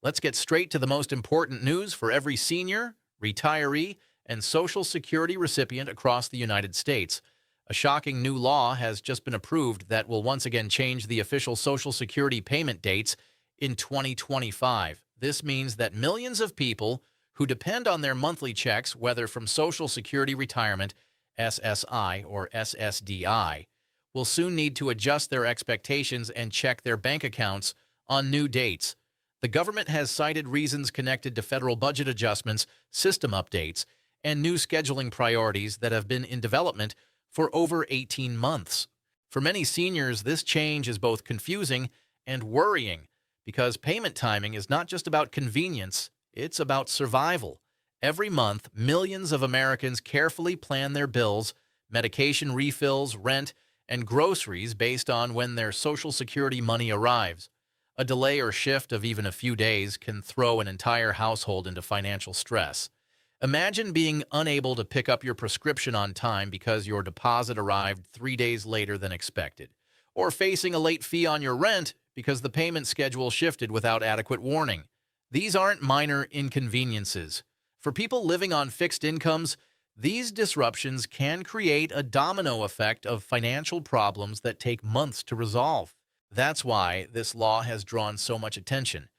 Let's get straight to the most important news for every senior, retiree, and Social Security recipient across the United States. A shocking new law has just been approved that will once again change the official Social Security payment dates in 2025. This means that millions of people who depend on their monthly checks, whether from Social Security Retirement, SSI, or SSDI, will soon need to adjust their expectations and check their bank accounts on new dates. The government has cited reasons connected to federal budget adjustments, system updates, and new scheduling priorities that have been in development for over 18 months. For many seniors, this change is both confusing and worrying because payment timing is not just about convenience, it's about survival. Every month, millions of Americans carefully plan their bills, medication refills, rent, and groceries based on when their Social Security money arrives. A delay or shift of even a few days can throw an entire household into financial stress. Imagine being unable to pick up your prescription on time because your deposit arrived 3 days later than expected, or facing a late fee on your rent because the payment schedule shifted without adequate warning. These aren't minor inconveniences. For people living on fixed incomes, these disruptions can create a domino effect of financial problems that take months to resolve. That's why this law has drawn so much attention,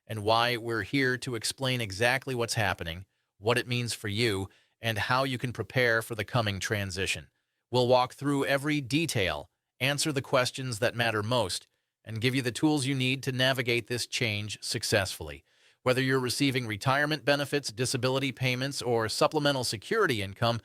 and why we're here to explain exactly what's happening, what it means for you, and how you can prepare for the coming transition. We'll walk through every detail, answer the questions that matter most, and give you the tools you need to navigate this change successfully. Whether you're receiving retirement benefits, disability payments, or supplemental security income,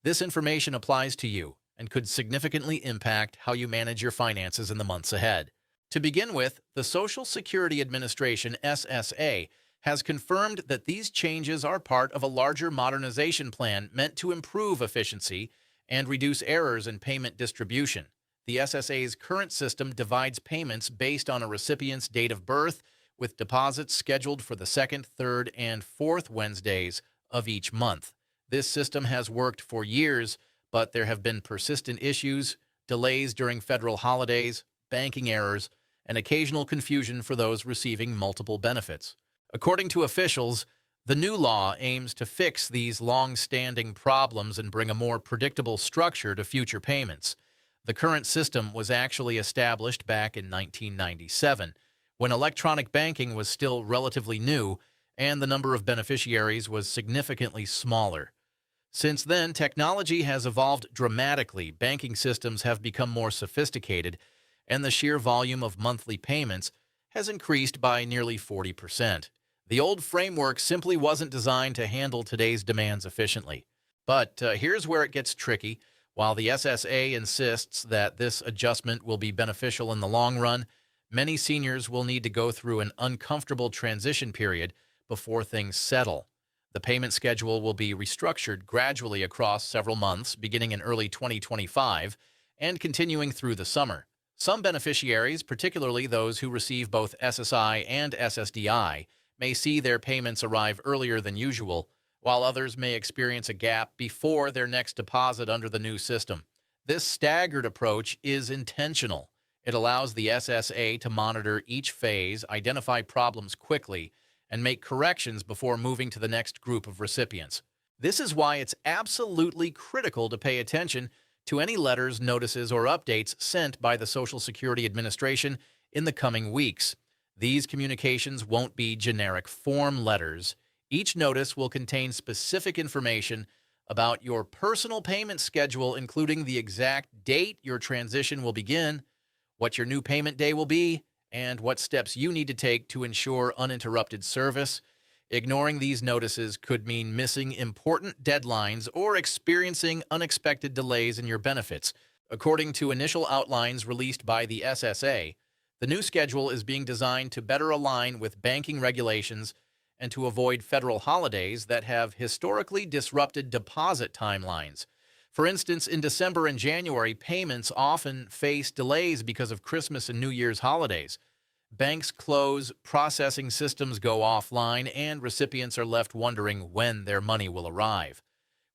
this information applies to you and could significantly impact how you manage your finances in the months ahead. To begin with, the Social Security Administration, SSA, has confirmed that these changes are part of a larger modernization plan meant to improve efficiency and reduce errors in payment distribution. The SSA's current system divides payments based on a recipient's date of birth, with deposits scheduled for the second, third, and fourth Wednesdays of each month. This system has worked for years, but there have been persistent issues, delays during federal holidays, banking errors, and occasional confusion for those receiving multiple benefits. According to officials, the new law aims to fix these long-standing problems and bring a more predictable structure to future payments. The current system was actually established back in 1997, when electronic banking was still relatively new and the number of beneficiaries was significantly smaller. Since then, technology has evolved dramatically, banking systems have become more sophisticated, and the sheer volume of monthly payments has increased by nearly 40%. The old framework simply wasn't designed to handle today's demands efficiently. But here's where it gets tricky. While the SSA insists that this adjustment will be beneficial in the long run, many seniors will need to go through an uncomfortable transition period before things settle. The payment schedule will be restructured gradually across several months, beginning in early 2025 and continuing through the summer. Some beneficiaries, particularly those who receive both SSI and SSDI, may see their payments arrive earlier than usual, while others may experience a gap before their next deposit under the new system. This staggered approach is intentional. It allows the SSA to monitor each phase, identify problems quickly, and make corrections before moving to the next group of recipients. This is why it's absolutely critical to pay attention to any letters, notices, or updates sent by the Social Security Administration in the coming weeks. These communications won't be generic form letters. Each notice will contain specific information about your personal payment schedule, including the exact date your transition will begin, what your new payment day will be, and what steps you need to take to ensure uninterrupted service. Ignoring these notices could mean missing important deadlines or experiencing unexpected delays in your benefits. According to initial outlines released by the SSA, the new schedule is being designed to better align with banking regulations and to avoid federal holidays that have historically disrupted deposit timelines. For instance, in December and January, payments often face delays because of Christmas and New Year's holidays. Banks close, processing systems go offline, and recipients are left wondering when their money will arrive.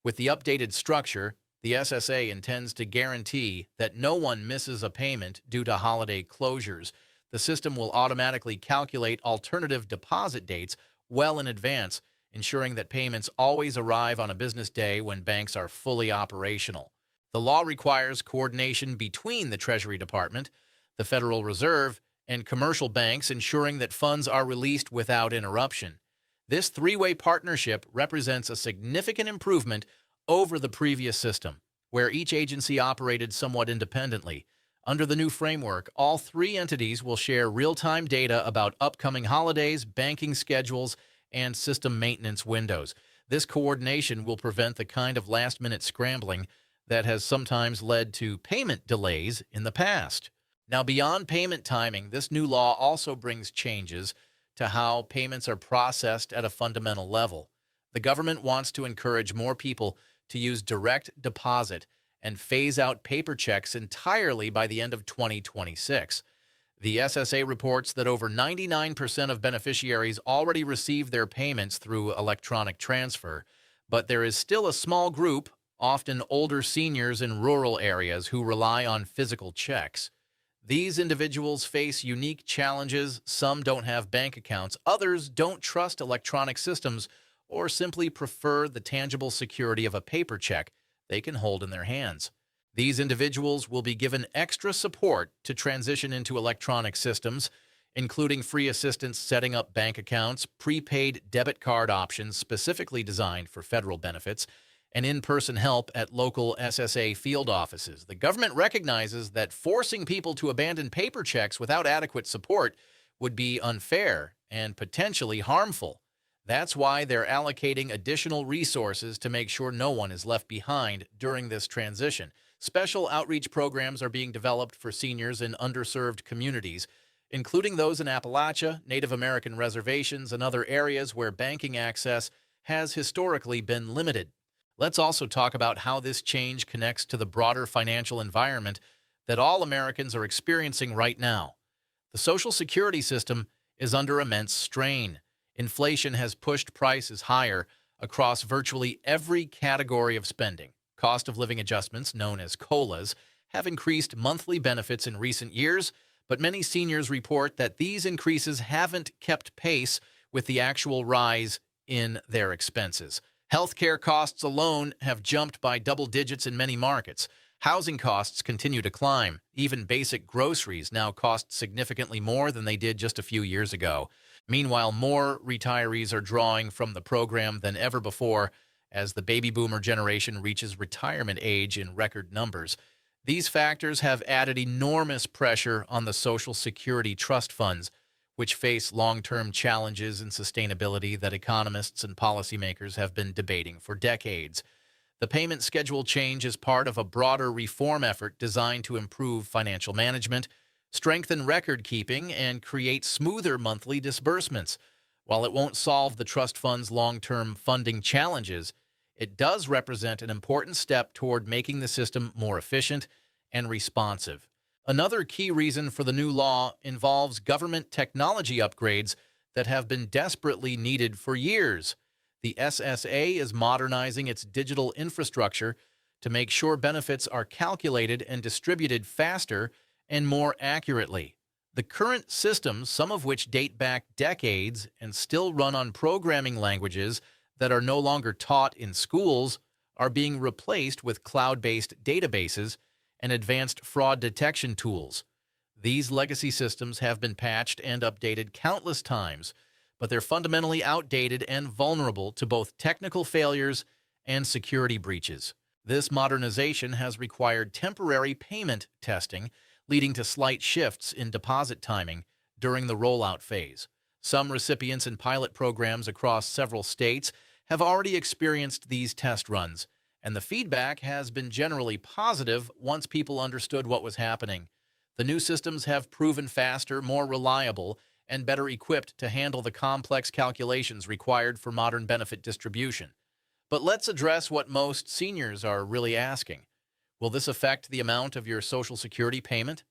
With the updated structure, the SSA intends to guarantee that no one misses a payment due to holiday closures. The system will automatically calculate alternative deposit dates well in advance, ensuring that payments always arrive on a business day when banks are fully operational. The law requires coordination between the Treasury Department, the Federal Reserve, and commercial banks, ensuring that funds are released without interruption. This three-way partnership represents a significant improvement over the previous system, where each agency operated somewhat independently. Under the new framework, all three entities will share real-time data about upcoming holidays, banking schedules, and system maintenance windows. This coordination will prevent the kind of last-minute scrambling that has sometimes led to payment delays in the past. Now, beyond payment timing, this new law also brings changes to how payments are processed at a fundamental level. The government wants to encourage more people to use direct deposit and phase out paper checks entirely by the end of 2026. The SSA reports that over 99% of beneficiaries already receive their payments through electronic transfer, but there is still a small group, often older seniors in rural areas, who rely on physical checks. These individuals face unique challenges. Some don't have bank accounts, others don't trust electronic systems, or simply prefer the tangible security of a paper check they can hold in their hands. These individuals will be given extra support to transition into electronic systems, including free assistance setting up bank accounts, prepaid debit card options specifically designed for federal benefits, and in-person help at local SSA field offices. The government recognizes that forcing people to abandon paper checks without adequate support would be unfair and potentially harmful. That's why they're allocating additional resources to make sure no one is left behind during this transition. Special outreach programs are being developed for seniors in underserved communities, including those in Appalachia, Native American reservations, and other areas where banking access has historically been limited. Let's also talk about how this change connects to the broader financial environment that all Americans are experiencing right now. The Social Security system is under immense strain. Inflation has pushed prices higher across virtually every category of spending. Cost of living adjustments, known as COLAs, have increased monthly benefits in recent years, but many seniors report that these increases haven't kept pace with the actual rise in their expenses. Healthcare costs alone have jumped by double digits in many markets. Housing costs continue to climb. Even basic groceries now cost significantly more than they did just a few years ago. Meanwhile, more retirees are drawing from the program than ever before as the baby boomer generation reaches retirement age in record numbers. These factors have added enormous pressure on the Social Security trust funds, which face long-term challenges in sustainability that economists and policymakers have been debating for decades. The payment schedule change is part of a broader reform effort designed to improve financial management, strengthen record-keeping, and create smoother monthly disbursements. While it won't solve the trust fund's long-term funding challenges, it does represent an important step toward making the system more efficient and responsive. Another key reason for the new law involves government technology upgrades that have been desperately needed for years. The SSA is modernizing its digital infrastructure to make sure benefits are calculated and distributed faster and more accurately. The current systems, some of which date back decades and still run on programming languages that are no longer taught in schools, are being replaced with cloud-based databases and advanced fraud detection tools. These legacy systems have been patched and updated countless times, but they're fundamentally outdated and vulnerable to both technical failures and security breaches. This modernization has required temporary payment testing, leading to slight shifts in deposit timing during the rollout phase. Some recipients in pilot programs across several states have already experienced these test runs, and the feedback has been generally positive once people understood what was happening. The new systems have proven faster, more reliable, and better equipped to handle the complex calculations required for modern benefit distribution. But let's address what most seniors are really asking. Will this affect the amount of your Social Security payment?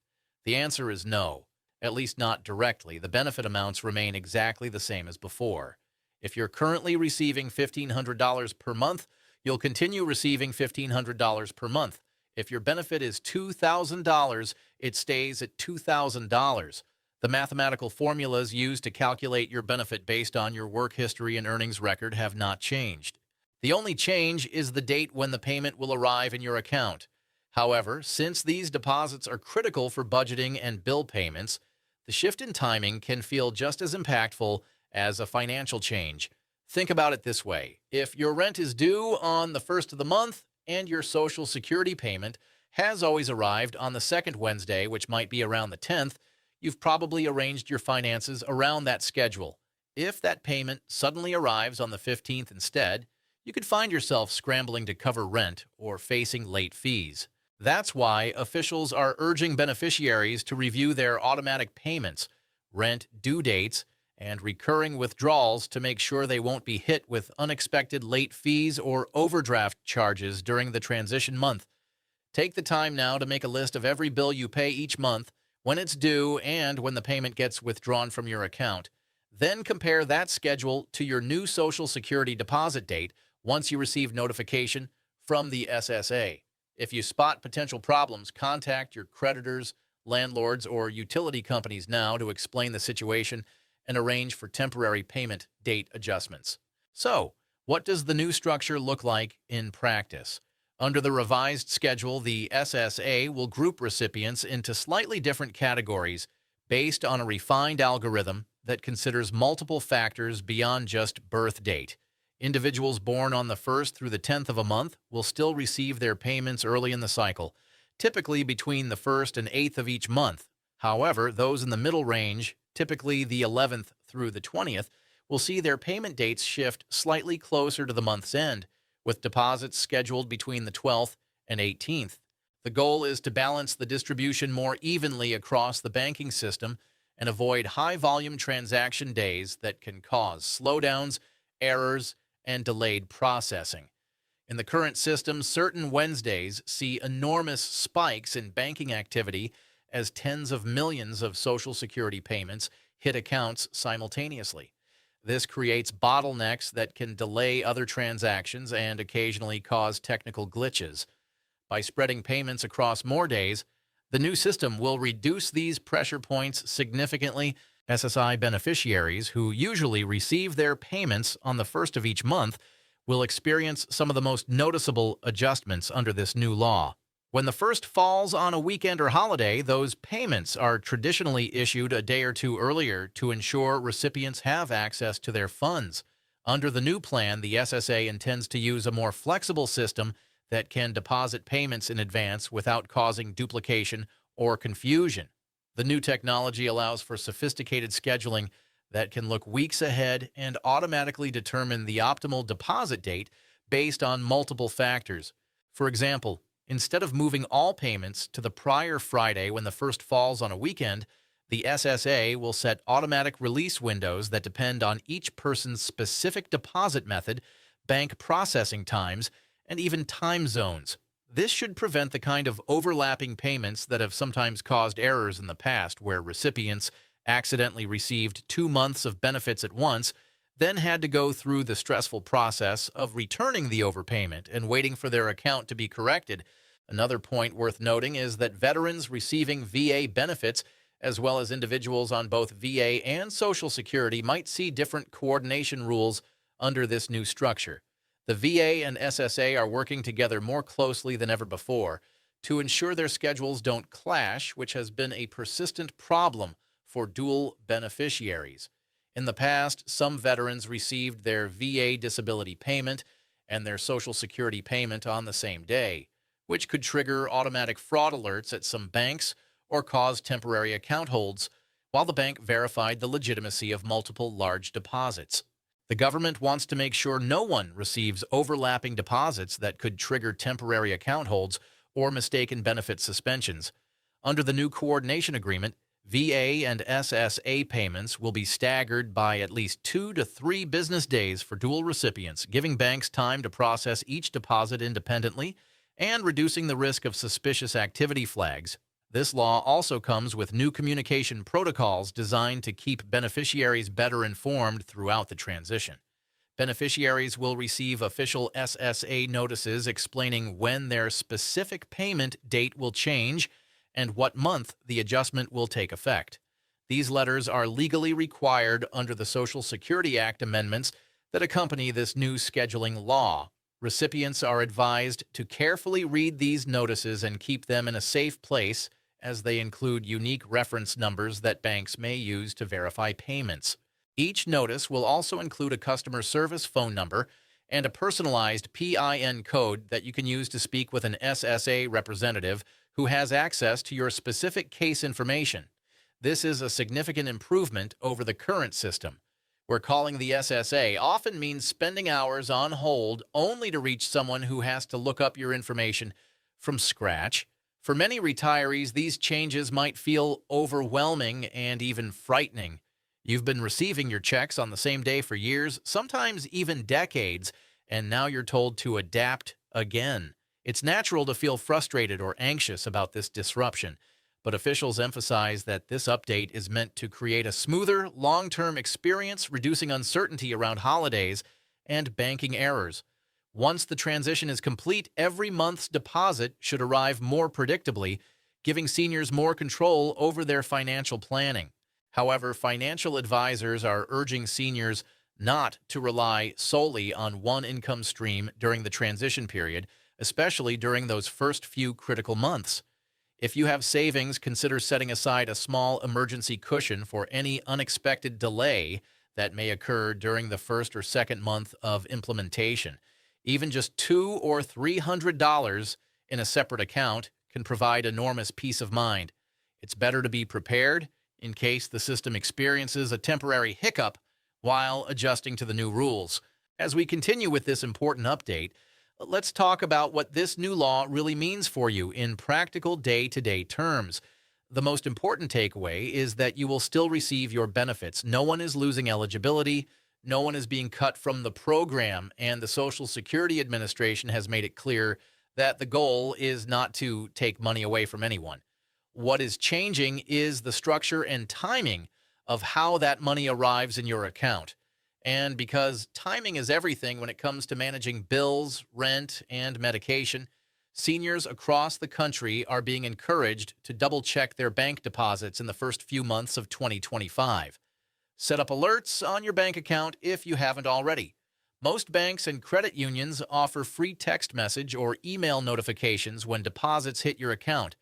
The answer is no, at least not directly. The benefit amounts remain exactly the same as before. If you're currently receiving $1,500 per month, you'll continue receiving $1,500 per month. If your benefit is $2,000, it stays at $2,000. The mathematical formulas used to calculate your benefit based on your work history and earnings record have not changed. The only change is the date when the payment will arrive in your account. However, since these deposits are critical for budgeting and bill payments, the shift in timing can feel just as impactful as a financial change. Think about it this way. If your rent is due on the first of the month and your Social Security payment has always arrived on the second Wednesday, which might be around the 10th, you've probably arranged your finances around that schedule. If that payment suddenly arrives on the 15th instead, you could find yourself scrambling to cover rent or facing late fees. That's why officials are urging beneficiaries to review their automatic payments, rent due dates, and recurring withdrawals to make sure they won't be hit with unexpected late fees or overdraft charges during the transition month. Take the time now to make a list of every bill you pay each month, when it's due, and when the payment gets withdrawn from your account. Then compare that schedule to your new Social Security deposit date once you receive notification from the SSA. If you spot potential problems, contact your creditors, landlords, or utility companies now to explain the situation and arrange for temporary payment date adjustments. So, what does the new structure look like in practice? Under the revised schedule, the SSA will group recipients into slightly different categories based on a refined algorithm that considers multiple factors beyond just birth date. Individuals born on the 1st through the 10th of a month will still receive their payments early in the cycle, typically between the 1st and 8th of each month. However, those in the middle range, typically the 11th through the 20th, will see their payment dates shift slightly closer to the month's end, with deposits scheduled between the 12th and 18th. The goal is to balance the distribution more evenly across the banking system and avoid high-volume transaction days that can cause slowdowns, errors, and delayed processing. In the current system, certain Wednesdays see enormous spikes in banking activity as tens of millions of Social Security payments hit accounts simultaneously. This creates bottlenecks that can delay other transactions and occasionally cause technical glitches. By spreading payments across more days, the new system will reduce these pressure points significantly. SSI beneficiaries, who usually receive their payments on the 1st of each month, will experience some of the most noticeable adjustments under this new law. When the 1st falls on a weekend or holiday, those payments are traditionally issued a day or two earlier to ensure recipients have access to their funds. Under the new plan, the SSA intends to use a more flexible system that can deposit payments in advance without causing duplication or confusion. The new technology allows for sophisticated scheduling that can look weeks ahead and automatically determine the optimal deposit date based on multiple factors. For example, instead of moving all payments to the prior Friday when the 1st falls on a weekend, the SSA will set automatic release windows that depend on each person's specific deposit method, bank processing times, and even time zones. This should prevent the kind of overlapping payments that have sometimes caused errors in the past, where recipients accidentally received 2 months of benefits at once, then had to go through the stressful process of returning the overpayment and waiting for their account to be corrected. Another point worth noting is that veterans receiving VA benefits, as well as individuals on both VA and Social Security, might see different coordination rules under this new structure. The VA and SSA are working together more closely than ever before to ensure their schedules don't clash, which has been a persistent problem for dual beneficiaries. In the past, some veterans received their VA disability payment and their Social Security payment on the same day, which could trigger automatic fraud alerts at some banks or cause temporary account holds while the bank verified the legitimacy of multiple large deposits. The government wants to make sure no one receives overlapping deposits that could trigger temporary account holds or mistaken benefit suspensions. Under the new coordination agreement, VA and SSA payments will be staggered by at least 2 to 3 business days for dual recipients, giving banks time to process each deposit independently and reducing the risk of suspicious activity flags. This law also comes with new communication protocols designed to keep beneficiaries better informed throughout the transition. Beneficiaries will receive official SSA notices explaining when their specific payment date will change and what month the adjustment will take effect. These letters are legally required under the Social Security Act amendments that accompany this new scheduling law. Recipients are advised to carefully read these notices and keep them in a safe place, as they include unique reference numbers that banks may use to verify payments. Each notice will also include a customer service phone number and a personalized PIN code that you can use to speak with an SSA representative who has access to your specific case information. This is a significant improvement over the current system, where calling the SSA often means spending hours on hold only to reach someone who has to look up your information from scratch. For many retirees, these changes might feel overwhelming and even frightening. You've been receiving your checks on the same day for years, sometimes even decades, and now you're told to adapt again. It's natural to feel frustrated or anxious about this disruption, but officials emphasize that this update is meant to create a smoother, long-term experience, reducing uncertainty around holidays and banking errors. Once the transition is complete, every month's deposit should arrive more predictably, giving seniors more control over their financial planning. However, financial advisors are urging seniors not to rely solely on one income stream during the transition period, especially during those first few critical months. If you have savings, consider setting aside a small emergency cushion for any unexpected delay that may occur during the first or second month of implementation. Even just $200 or $300 in a separate account can provide enormous peace of mind. It's better to be prepared in case the system experiences a temporary hiccup while adjusting to the new rules. As we continue with this important update, let's talk about what this new law really means for you in practical day-to-day terms. The most important takeaway is that you will still receive your benefits. No one is losing eligibility, no one is being cut from the program, and the Social Security Administration has made it clear that the goal is not to take money away from anyone. What is changing is the structure and timing of how that money arrives in your account. And because timing is everything when it comes to managing bills, rent, and medication, seniors across the country are being encouraged to double-check their bank deposits in the first few months of 2025. Set up alerts on your bank account if you haven't already. Most banks and credit unions offer free text message or email notifications when deposits hit your account.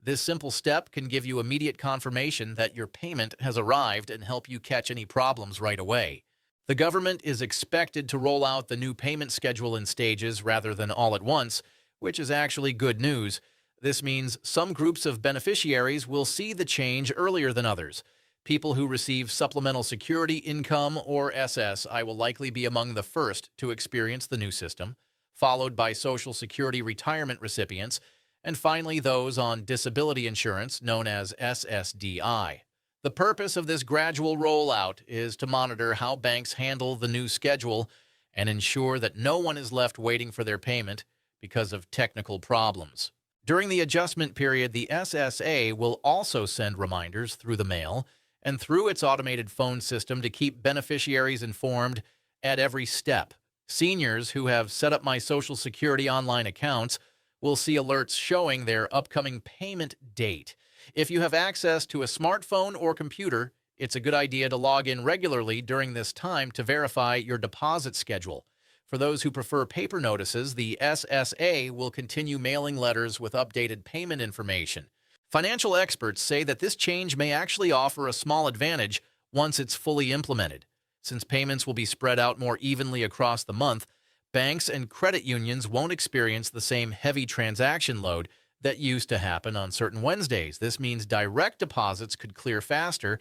This simple step can give you immediate confirmation that your payment has arrived and help you catch any problems right away. The government is expected to roll out the new payment schedule in stages rather than all at once, which is actually good news. This means some groups of beneficiaries will see the change earlier than others. People who receive Supplemental Security Income, or SSI, will likely be among the first to experience the new system, followed by Social Security retirement recipients, and finally those on disability insurance, known as SSDI. The purpose of this gradual rollout is to monitor how banks handle the new schedule and ensure that no one is left waiting for their payment because of technical problems. During the adjustment period, the SSA will also send reminders through the mail and through its automated phone system to keep beneficiaries informed at every step. Seniors who have set up My Social Security online accounts will see alerts showing their upcoming payment date. If you have access to a smartphone or computer, it's a good idea to log in regularly during this time to verify your deposit schedule. For those who prefer paper notices, the SSA will continue mailing letters with updated payment information. Financial experts say that this change may actually offer a small advantage once it's fully implemented. Since payments will be spread out more evenly across the month, banks and credit unions won't experience the same heavy transaction load that used to happen on certain Wednesdays. This means direct deposits could clear faster,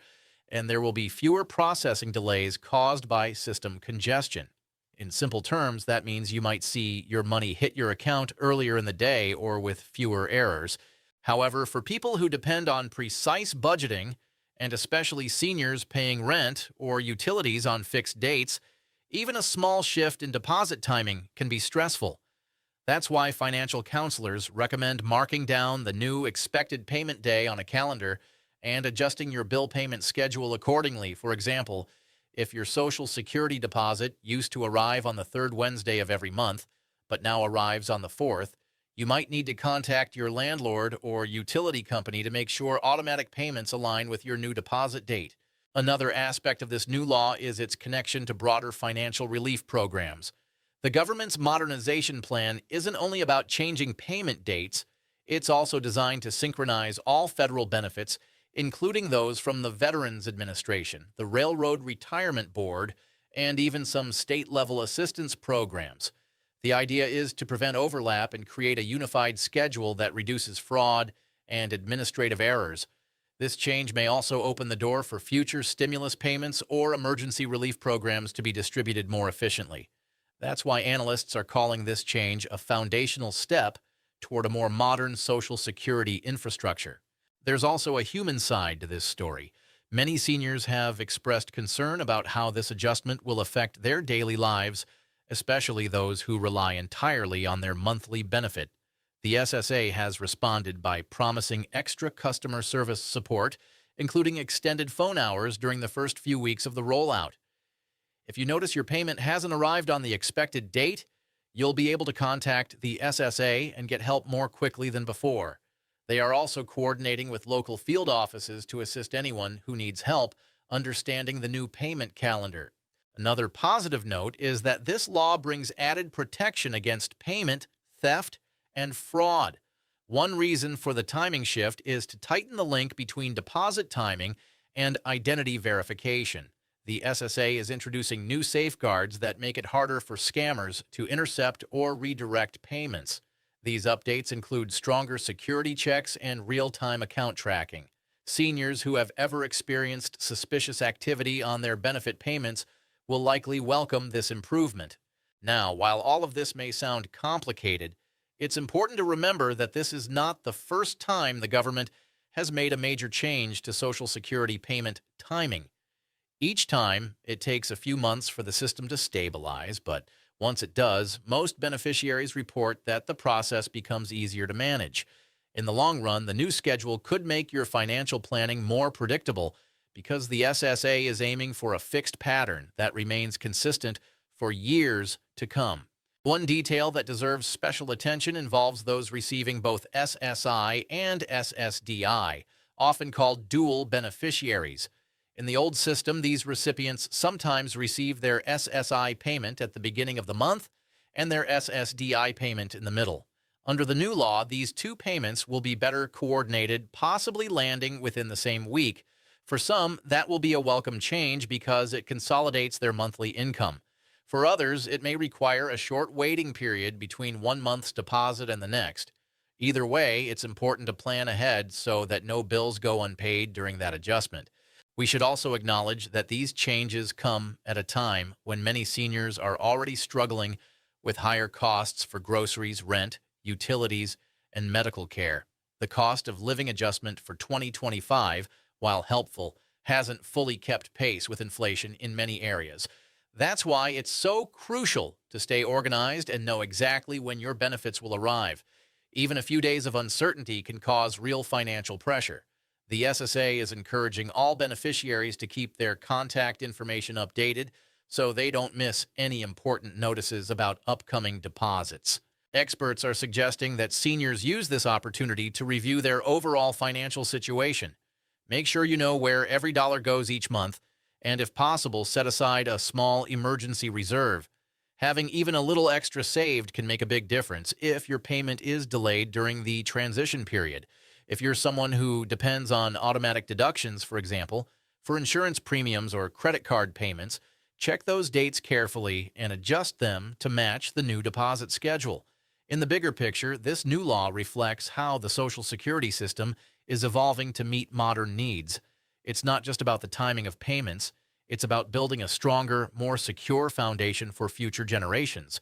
and there will be fewer processing delays caused by system congestion. In simple terms, that means you might see your money hit your account earlier in the day or with fewer errors. However, for people who depend on precise budgeting, and especially seniors paying rent or utilities on fixed dates, even a small shift in deposit timing can be stressful. That's why financial counselors recommend marking down the new expected payment day on a calendar and adjusting your bill payment schedule accordingly. For example, if your Social Security deposit used to arrive on the third Wednesday of every month, but now arrives on the fourth, You might need to contact your landlord or utility company to make sure automatic payments align with your new deposit date. Another aspect of this new law is its connection to broader financial relief programs. The government's modernization plan isn't only about changing payment dates, it's also designed to synchronize all federal benefits, including those from the Veterans Administration, the Railroad Retirement Board, and even some state-level assistance programs. The idea is to prevent overlap and create a unified schedule that reduces fraud and administrative errors. This change may also open the door for future stimulus payments or emergency relief programs to be distributed more efficiently. That's why analysts are calling this change a foundational step toward a more modern Social Security infrastructure. There's also a human side to this story. Many seniors have expressed concern about how this adjustment will affect their daily lives, especially those who rely entirely on their monthly benefit. The SSA has responded by promising extra customer service support, including extended phone hours during the first few weeks of the rollout. If you notice your payment hasn't arrived on the expected date, you'll be able to contact the SSA and get help more quickly than before. They are also coordinating with local field offices to assist anyone who needs help understanding the new payment calendar. Another positive note is that this law brings added protection against payment, theft, and fraud. One reason for the timing shift is to tighten the link between deposit timing and identity verification. The SSA is introducing new safeguards that make it harder for scammers to intercept or redirect payments. These updates include stronger security checks and real-time account tracking. Seniors who have ever experienced suspicious activity on their benefit payments will likely welcome this improvement. Now, while all of this may sound complicated, it's important to remember that this is not the first time the government has made a major change to Social Security payment timing. Each time, it takes a few months for the system to stabilize, but once it does, most beneficiaries report that the process becomes easier to manage. In the long run, the new schedule could make your financial planning more predictable because the SSA is aiming for a fixed pattern that remains consistent for years to come. One detail that deserves special attention involves those receiving both SSI and SSDI, often called dual beneficiaries. In the old system, these recipients sometimes receive their SSI payment at the beginning of the month and their SSDI payment in the middle. Under the new law, these two payments will be better coordinated, possibly landing within the same week. For some, that will be a welcome change because it consolidates their monthly income. For others, it may require a short waiting period between 1 month's deposit and the next. Either way, it's important to plan ahead so that no bills go unpaid during that adjustment. We should also acknowledge that these changes come at a time when many seniors are already struggling with higher costs for groceries, rent, utilities, and medical care. The cost of living adjustment for 2025, while helpful, hasn't fully kept pace with inflation in many areas. That's why it's so crucial to stay organized and know exactly when your benefits will arrive. Even a few days of uncertainty can cause real financial pressure. The SSA is encouraging all beneficiaries to keep their contact information updated so they don't miss any important notices about upcoming deposits. Experts are suggesting that seniors use this opportunity to review their overall financial situation. Make sure you know where every dollar goes each month, and if possible, set aside a small emergency reserve. Having even a little extra saved can make a big difference if your payment is delayed during the transition period. If you're someone who depends on automatic deductions, for example, for insurance premiums or credit card payments, check those dates carefully and adjust them to match the new deposit schedule. In the bigger picture, this new law reflects how the Social Security system is evolving to meet modern needs. It's not just about the timing of payments, it's about building a stronger, more secure foundation for future generations.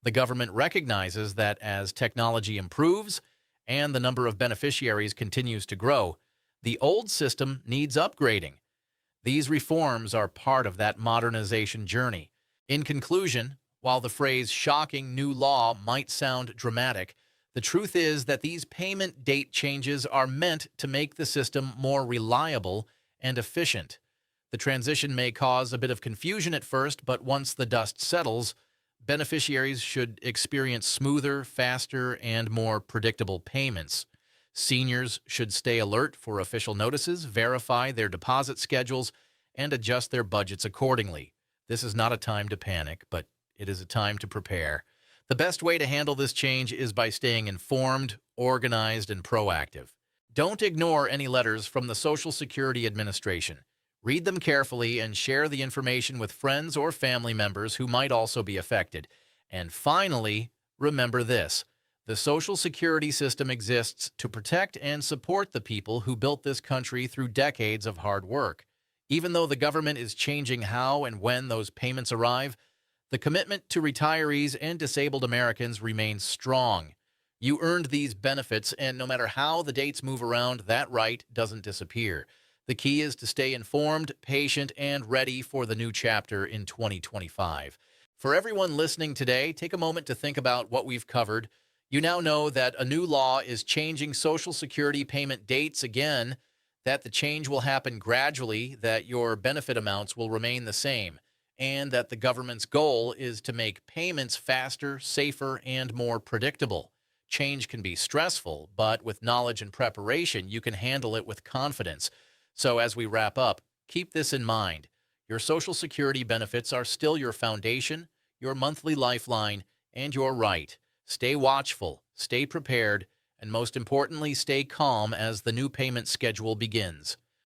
The government recognizes that as technology improves and the number of beneficiaries continues to grow, the old system needs upgrading. These reforms are part of that modernization journey. In conclusion, while the phrase "shocking new law" might sound dramatic, the truth is that these payment date changes are meant to make the system more reliable and efficient. The transition may cause a bit of confusion at first, but once the dust settles, Beneficiaries should experience smoother, faster, and more predictable payments. Seniors should stay alert for official notices, verify their deposit schedules, and adjust their budgets accordingly. This is not a time to panic, but it is a time to prepare. The best way to handle this change is by staying informed, organized, and proactive. Don't ignore any letters from the Social Security Administration. Read them carefully and share the information with friends or family members who might also be affected. And finally, remember this: the Social Security system exists to protect and support the people who built this country through decades of hard work. Even though the government is changing how and when those payments arrive, the commitment to retirees and disabled Americans remains strong. You earned these benefits, and no matter how the dates move around, that right doesn't disappear. The key is to stay informed, patient, and ready for the new chapter in 2025. For everyone listening today, take a moment to think about what we've covered. You now know that a new law is changing Social Security payment dates again, that the change will happen gradually, that your benefit amounts will remain the same, and that the government's goal is to make payments faster, safer, and more predictable. Change can be stressful, but with knowledge and preparation, you can handle it with confidence. So as we wrap up, keep this in mind. Your Social Security benefits are still your foundation, your monthly lifeline, and your right. Stay watchful, stay prepared, and most importantly, stay calm as the new payment schedule begins.